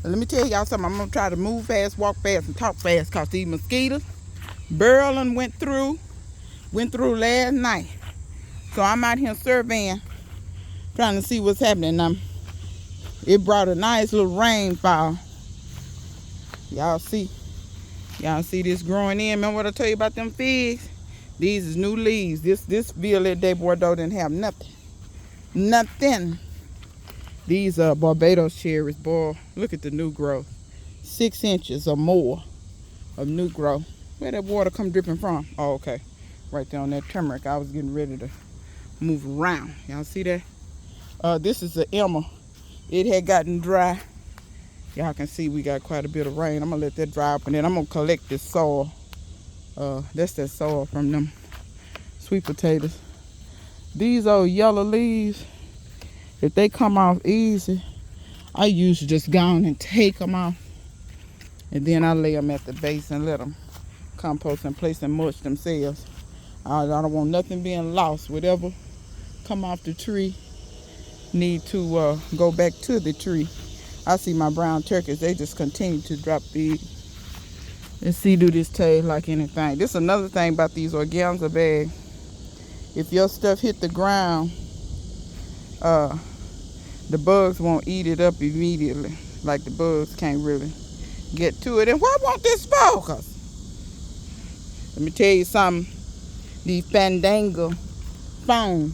Let me tell y'all something. I'm going to try to move fast, walk fast, and talk fast because these mosquitoes, Beryl went through last night. So I'm out here surveying, trying to see what's happening. It brought a nice little rainfall. Y'all see this growing in. Remember what I told you about them figs? These is new leaves. This Violet de Bordeaux didn't have nothing. These are Barbados cherries, boy. Look at the new growth. 6 inches or more of new growth. Where that water come dripping from? Oh, okay. Right there on that turmeric. I was getting ready to move around. Y'all see that? This is an Emma. It had gotten dry. Y'all can see we got quite a bit of rain. I'm going to let that dry up, and then I'm going to collect this soil. That's that soil from them sweet potatoes. These old yellow leaves, if they come off easy, I usually just go on and take them off. And then I lay them at the base and let them compost in place and mulch themselves. I don't want nothing being lost. Whatever come off the tree need to go back to the tree. I see my brown turkeys, they just continue to drop feed. Let's see, do this taste like anything. This is another thing about these organza bags. If your stuff hit the ground, the bugs won't eat it up immediately. Like the bugs can't really get to it. And what won't this focus? Let me tell you something. The Fandango phone.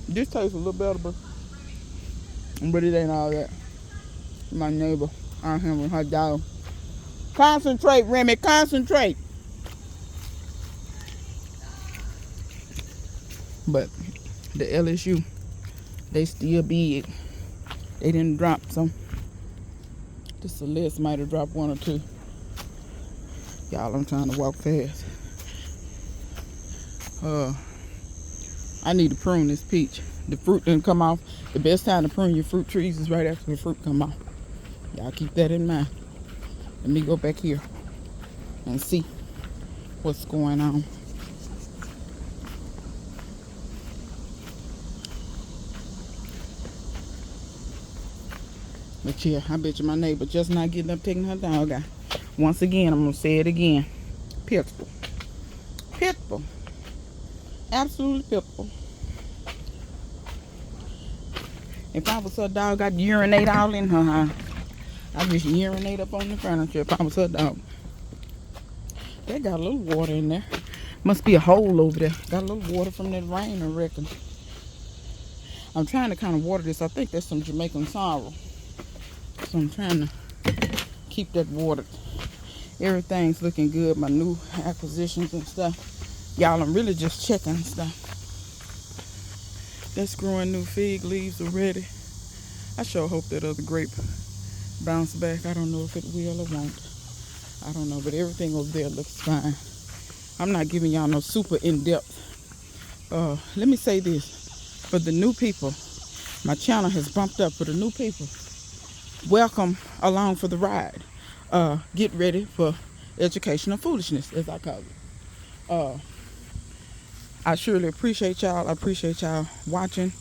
This tastes a little better, but it ain't all that. My neighbor out here with her dog. Concentrate, Remy, concentrate. But the LSU, they still big. They didn't drop some. The Celeste might have dropped 1 or 2. Y'all, I'm trying to walk fast. I need to prune this peach. The fruit didn't come off. The best time to prune your fruit trees is right after the fruit come off. Y'all keep that in mind. Let me go back here and see what's going on. But yeah, I bet you my neighbor just not getting up taking her dog out. Once again, I'm going to say it again. Pitiful. Pitiful. Absolutely pitiful. If I was her dog, I'd urinate all in her house. I'd just urinate up on the furniture if I was her dog. They got a little water in there. Must be a hole over there. Got a little water from that rain, I reckon. I'm trying to kind of water this. I think that's some Jamaican sorrel. So I'm trying to keep that watered. Everything's looking good. My new acquisitions and stuff. Y'all, I'm really just checking stuff. That's growing new fig leaves already. I sure hope that other grape bounce back. I don't know if it will or won't. I don't know, but everything over there looks fine. I'm not giving y'all no super in-depth. Let me say this. For the new people, my channel has bumped up. For the new people, welcome along for the ride. Get ready for educational foolishness, as I call it. I surely appreciate y'all. I appreciate y'all watching.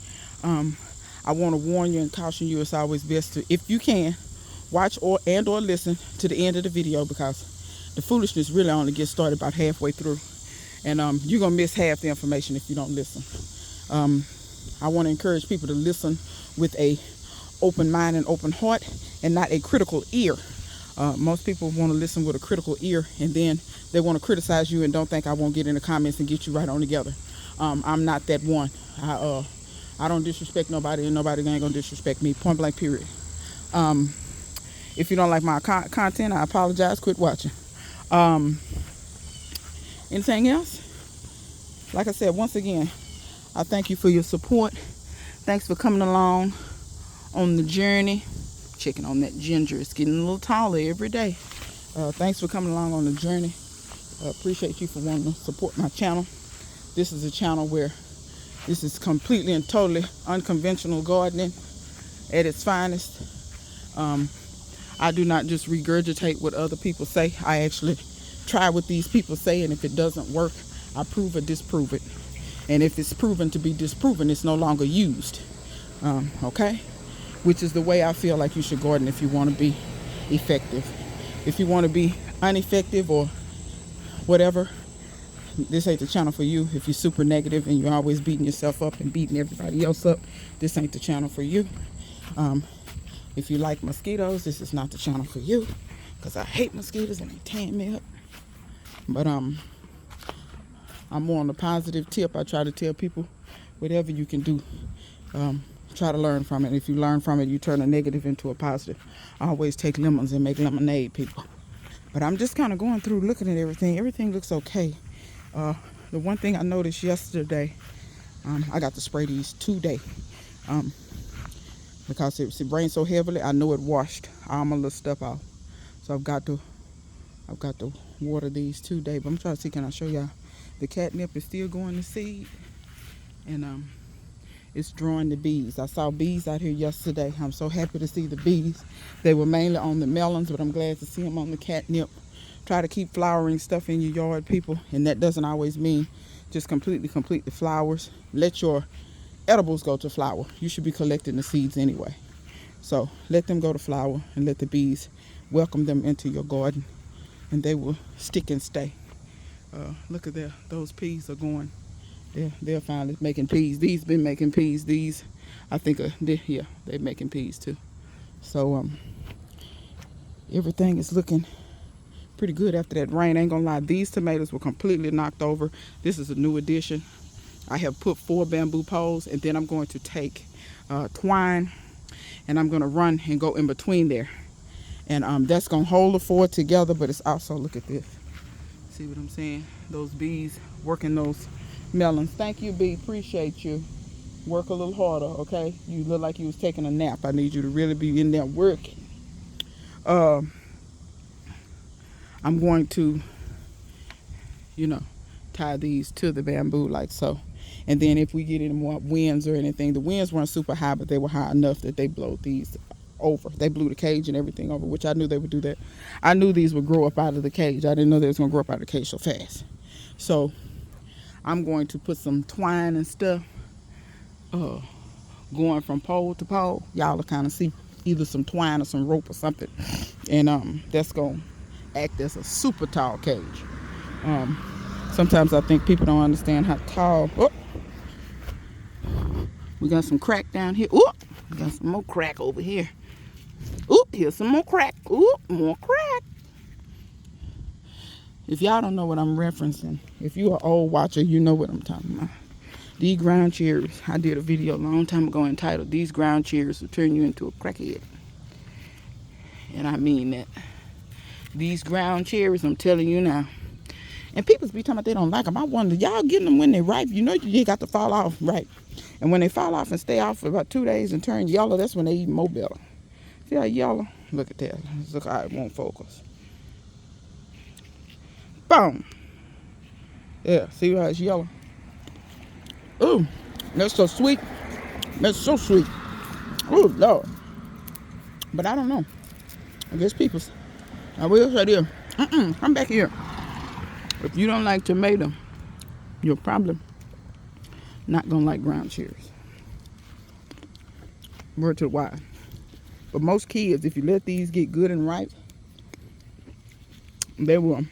I want to warn you and caution you. It's always best to, if you can, watch or listen to the end of the video, because the foolishness really only gets started about halfway through, and you're gonna miss half the information if you don't listen. I want to encourage people to listen with a open mind and open heart, and not a critical ear. Most people want to listen with a critical ear, and then they want to criticize you and don't think I won't get in the comments and get you right on together. I'm not that one. I don't disrespect nobody, and nobody ain't gonna disrespect me. Point blank, period. If you don't like my content, I apologize. Quit watching. Anything else? Like I said, once again, I thank you for your support. Thanks for coming along on the journey. Checking on that ginger. It's getting a little taller every day. Thanks for coming along on the journey. Appreciate you for wanting to support my channel. This is a channel where this is completely and totally unconventional gardening at its finest. I do not just regurgitate what other people say. I actually try what these people say, and if it doesn't work, I prove or disprove it. And if it's proven to be disproven, it's no longer used. Okay? which is the way I feel like you should garden if you want to be effective. If you want to be ineffective or whatever, this ain't the channel for you. If you're super negative and you're always beating yourself up and beating everybody else up, this ain't the channel for you. If you like mosquitoes, this is not the channel for you, because I hate mosquitoes and they tan me up. But I'm more on the positive tip. I try to tell people whatever you can do, try to learn from it. If you learn from it, you turn a negative into a positive. I always take lemons and make lemonade, people. But I'm just kind of going through looking at everything. Everything looks okay. The one thing I noticed yesterday, I got to spray these today. Because it rained so heavily, I know it washed all my little stuff off. So I've got to water these today. But I'm trying to see, can I show y'all? The catnip is still going to seed. And it's drawing the bees. I saw bees out here yesterday. I'm so happy to see the bees. They were mainly on the melons, but I'm glad to see them on the catnip. Try to keep flowering stuff in your yard, people. And that doesn't always mean just completely complete the flowers. Let your edibles go to flower. You should be collecting the seeds anyway. So let them go to flower and let the bees welcome them into your garden, and they will stick and stay. Look at there. Those peas are going. They're finally making peas. These been making peas. These, I think, they're making peas too. So everything is looking pretty good after that rain. I ain't gonna lie, these tomatoes were completely knocked over. This is a new addition. I have put 4 bamboo poles, and then I'm going to take twine, and I'm going to run and go in between there. And that's going to hold the 4 together, but it's also, look at this. See what I'm saying? Those bees working those melons. Thank you, bee. Appreciate you. Work a little harder, okay? You look like you was taking a nap. I need you to really be in there working. I'm going to, tie these to the bamboo like so. And then if we get any more winds or anything, the winds weren't super high, but they were high enough that they blew these over. They blew the cage and everything over, which I knew they would do that. I knew these would grow up out of the cage. I didn't know they was going to grow up out of the cage so fast. So I'm going to put some twine and stuff going from pole to pole. Y'all will kind of see either some twine or some rope or something. And that's going to act as a super tall cage. Sometimes I think people don't understand how tall. Oh, we got some crack down here. Oh, we got some more crack over here. Oh, here's some more crack. Oh, more crack. If y'all don't know what I'm referencing, if you're an old watcher, you know what I'm talking about. These ground cherries. I did a video a long time ago entitled, "These ground cherries will turn you into a crackhead." And I mean that. These ground cherries, I'm telling you now. And people be talking about they don't like them. I wonder, y'all getting them when they're ripe? You know you got to fall off, right? And when they fall off and stay off for about 2 days and turn yellow, that's when they even more better. See how yellow? Look at that. Look how it won't focus. Boom. Yeah, see how it's yellow? Ooh, that's so sweet. That's so sweet. Oh, Lord. But I don't know. I guess people's. I will say this. Come back here. If you don't like tomato, you're probably not going to like ground cherries. Word to the wise. But most kids, if you let these get good and ripe, they will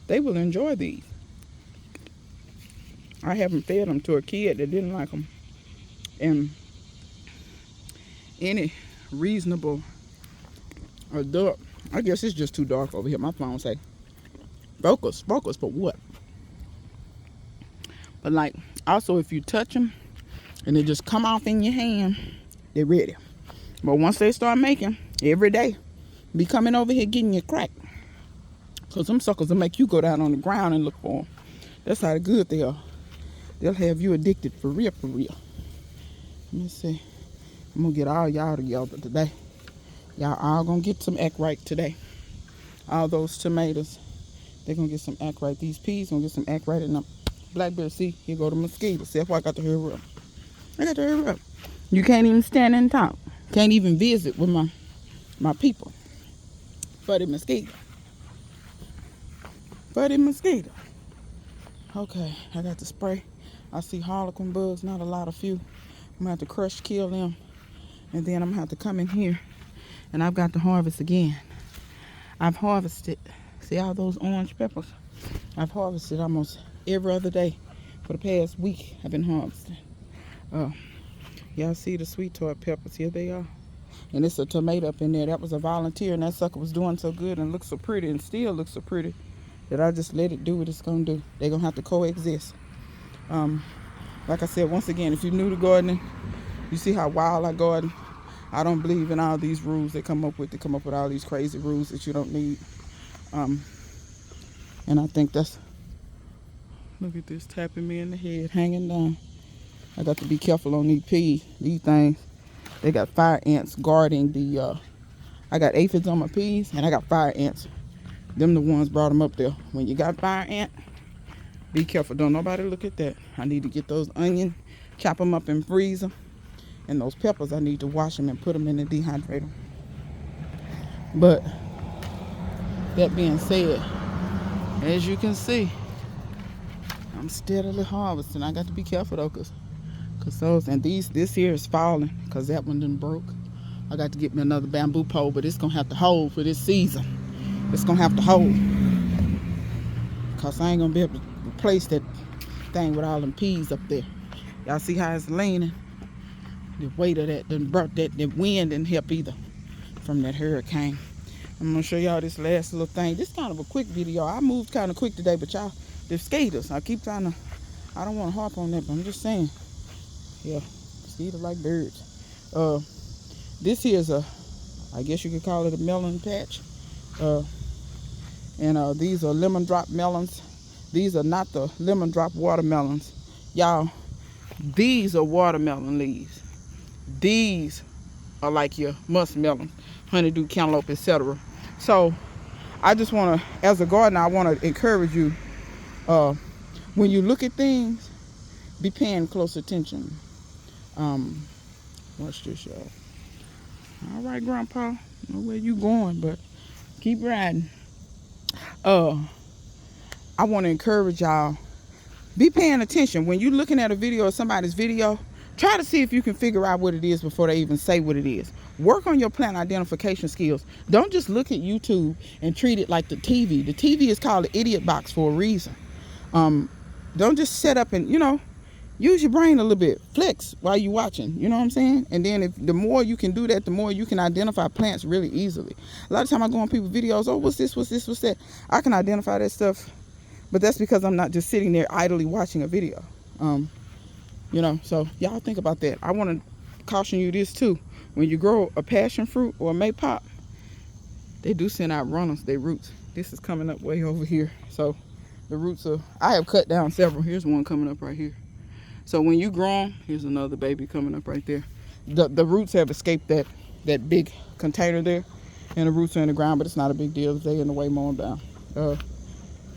enjoy these. I haven't fed them to a kid that didn't like them. And any reasonable adult, I guess it's just too dark over here. My phone say, focus for what? But like, also if you touch them and they just come off in your hand, they're ready. But once they start making, every day, be coming over here getting your crack. So some suckers will make you go down on the ground and look for them. That's how good they are. They'll have you addicted for real, for real. Let me see. I'm going to get all y'all together today. Y'all all going to get some act right today. All those tomatoes, they're going to get some act right. These peas going to get some act right in them. Blackberry, see, here go the mosquitoes. See, that's why I got to hurry up. I got to hurry up. You can't even stand and talk. Can't even visit with my people. Buddy mosquito. Buddy mosquito. Okay, I got to spray. I see harlequin bugs, not a lot, a few. I'm going to have to kill them And then I'm gonna have to come in here and I've got to harvest again. I've harvested, see all those orange peppers? I've harvested almost every other day for the past week. I've been harvesting. Y'all see the sweet tart peppers? Here they are. And it's a tomato up in there. That was a volunteer, and that sucker was doing so good and looked so pretty and still looks so pretty that I just let it do what it's gonna do. They're gonna have to coexist. Like I said, once again, if you're new to gardening, you see how wild I garden. I don't believe in all these rules they come up with. They come up with all these crazy rules that you don't need. And I think that's, look at this tapping me in the head, hanging down. I got to be careful on these things. They got fire ants guarding the, I got aphids on my peas and I got fire ants. Them the ones brought them up there. When you got fire ant, be careful. Don't nobody look at that. I need to get those onions, chop them up and freeze them. And those peppers, I need to wash them and put them in the dehydrator. But that being said, as you can see, I'm steadily harvesting. I got to be careful though, cause those, and this here is falling, cause that one done broke. I got to get me another bamboo pole, but it's gonna have to hold for this season. It's gonna have to hold, cause I ain't gonna be able to replace that thing with all them peas up there. Y'all see how it's leaning? The weight of that done brought that, the wind didn't help either from that hurricane. I'm gonna show y'all this last little thing. This kind of a quick video. I moved kind of quick today, but y'all, they're skaters. I keep trying to, I don't want to harp on that, but I'm just saying, yeah, skater like birds. This here is a, I guess you could call it a melon patch. And these are lemon drop melons. These are not the lemon drop watermelons. Y'all, these are watermelon leaves. These are like your muskmelon, honeydew, cantaloupe, etc. So I just want to, as a gardener, I want to encourage you, when you look at things, be paying close attention. Watch this, y'all. All right, Grandpa, I know where you going, but keep riding. I want to encourage y'all, be paying attention. When you're looking at a video or somebody's video, try to see if you can figure out what it is before they even say what it is. Work on your plant identification skills. Don't just look at YouTube and treat it like the TV. The TV is called the idiot box for a reason. Don't just set up and, use your brain a little bit. Flex while you're watching. You know what I'm saying? And then the more you can do that, the more you can identify plants really easily. A lot of time I go on people's videos, oh, what's this, what's this, what's that? I can identify that stuff. But that's because I'm not just sitting there idly watching a video. So y'all think about that. I want to caution you this too. When you grow a passion fruit or a maypop, they do send out runners, they roots. This is coming up way over here. So the roots are, I have cut down several. Here's one coming up right here. So when you grow them, here's another baby coming up right there. The roots have escaped that big container there, and the roots are in the ground, but it's not a big deal if they're in the way, mow them down.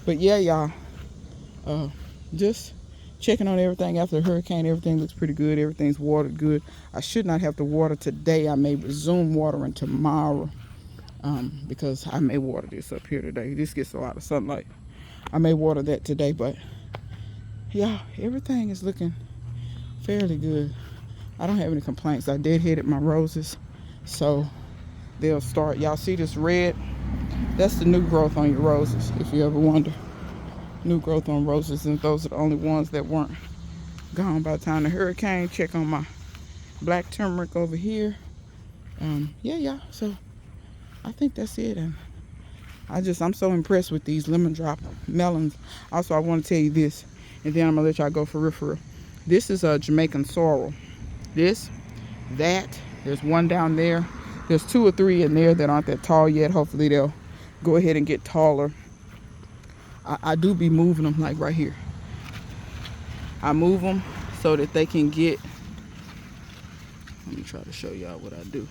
But yeah, y'all, just checking on everything after the hurricane. Everything looks pretty good. Everything's watered good. I should not have to water today. I may resume watering tomorrow, because I may water this up here today. This gets a lot of sunlight. I may water that today, but yeah, everything is looking fairly good. I don't have any complaints. I deadheaded my roses, so they'll start. Y'all see this red? That's the new growth on your roses, if you ever wonder. New growth on roses, and those are the only ones that weren't gone by the time the hurricane. Check on my black turmeric over here. Yeah, so I think that's it. And I'm so impressed with these lemon drop melons. Also, I want to tell you this, and then I'm gonna let y'all go for real. This is a Jamaican sorrel. There's one down there. There's 2 or 3 in there that aren't that tall yet. Hopefully they'll go ahead and get taller. I do be moving them, like right here. I move them so that they can get, let me try to show y'all what I do.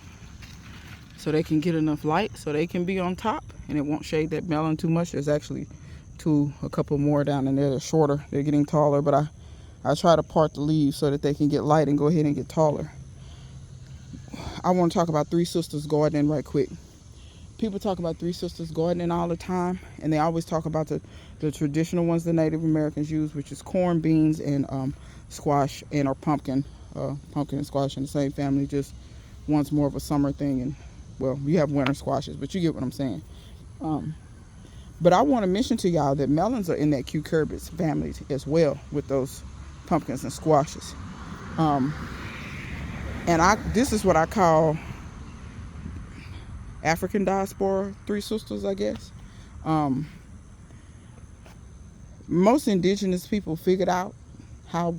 So they can get enough light so they can be on top and it won't shade that melon too much. There's actually a couple more down in there. They're shorter, they're getting taller, but I try to part the leaves so that they can get light and go ahead and get taller. I want to talk about Three Sisters gardening right quick. People talk about Three Sisters gardening all the time, and they always talk about the traditional ones the Native Americans use, which is corn, beans, and squash, and or pumpkin. Pumpkin and squash in the same family, just One's more of a summer thing, and well, you have winter squashes, but you get what I'm saying. But I want to mention to y'all that melons are in that cucurbits family as well, with those pumpkins and squashes. And this is what I call African diaspora three sisters, I guess. Most indigenous people figured out how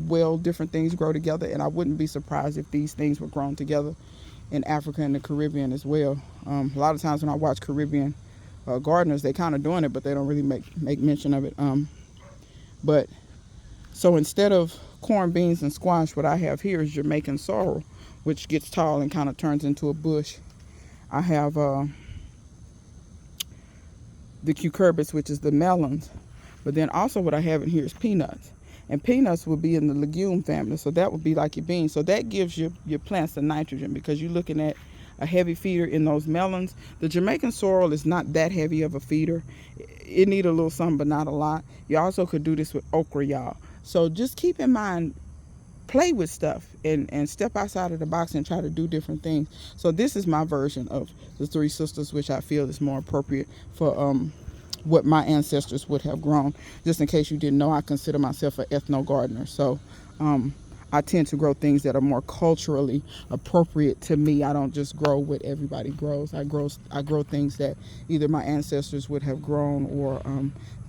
well different things grow together, and I wouldn't be surprised if these things were grown together in Africa and the Caribbean as well. A lot of times when I watch Caribbean gardeners, they kind of doing it, but they don't really make mention of it. But so instead of corn, beans, and squash, what I have here is Jamaican sorrel, which gets tall and kind of turns into a bush. I have the cucurbits, which is the melons. But then also what I have in here is peanuts. And peanuts will be in the legume family, so that would be like your beans. So that gives your plants the nitrogen, because you're looking at a heavy feeder in those melons. The Jamaican sorrel is not that heavy of a feeder. It needs a little something, but not a lot. You also could do this with okra, y'all. So just keep in mind, play with stuff and step outside of the box and try to do different things. So this is my version of the three sisters, which I feel is more appropriate for what my ancestors would have grown. Just in case you didn't know, I consider myself an ethno gardener. So I tend to grow things that are more culturally appropriate to me. I don't just grow what everybody grows. I grow things that either my ancestors would have grown, or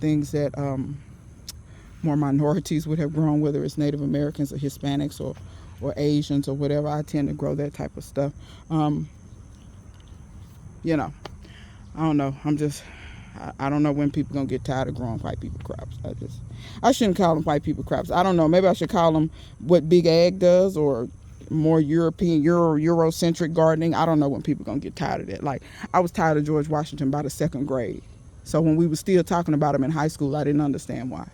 things that more minorities would have grown, whether it's Native Americans or Hispanics or Asians or whatever. I tend to grow that type of stuff. You know, I don't know. I don't know when people gonna get tired of growing white people crops. I shouldn't call them white people crops. I don't know. Maybe I should call them what Big Ag does, or more European, Eurocentric gardening. I don't know when people gonna get tired of that. Like, I was tired of George Washington by the 2nd grade. So when we were still talking about him in high school, I didn't understand why.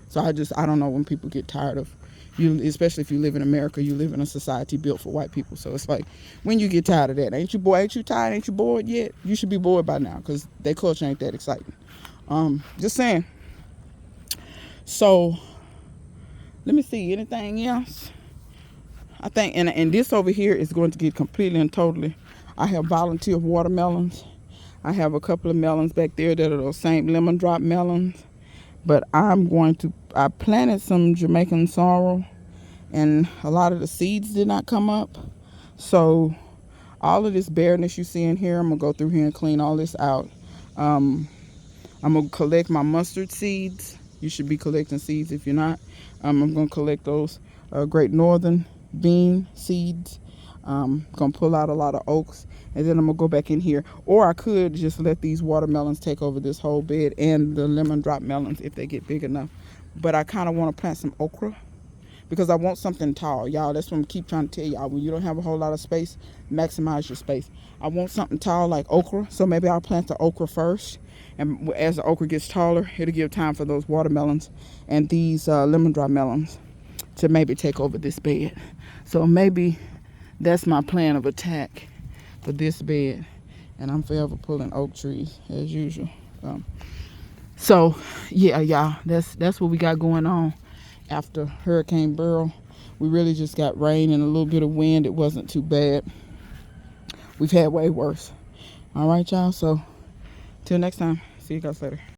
So I don't know when people get tired of you, especially if you live in America. You live in a society built for white people. So it's like, when you get tired of that, ain't you tired? Ain't you bored yet? You should be bored by now, because their culture ain't that exciting. Just saying. So let me see, anything else? I think, and this over here is going to get completely and totally. I have volunteer watermelons. I have a couple of melons back there that are those same lemon drop melons. But I planted some Jamaican sorrel, and a lot of the seeds did not come up. So all of this bareness you see in here, I'm going to go through here and clean all this out. I'm going to collect my mustard seeds. You should be collecting seeds if you're not. I'm going to collect those Great Northern bean seeds. I'm going to pull out a lot of oaks, and then I'm going to go back in here. Or I could just let these watermelons take over this whole bed, and the lemon drop melons if they get big enough. But I kind of want to plant some okra, because I want something tall, y'all. That's what I keep trying to tell y'all. When you don't have a whole lot of space, maximize your space. I want something tall like okra, so maybe I'll plant the okra first. And as the okra gets taller, it'll give time for those watermelons and these lemon drop melons to maybe take over this bed. So maybe that's my plan of attack for this bed. And I'm forever pulling oak trees as usual. So yeah, y'all, that's what we got going on after Hurricane Beryl. We really just got rain and a little bit of wind. It wasn't too bad. We've had way worse. All right, y'all. So till next time, see you guys later.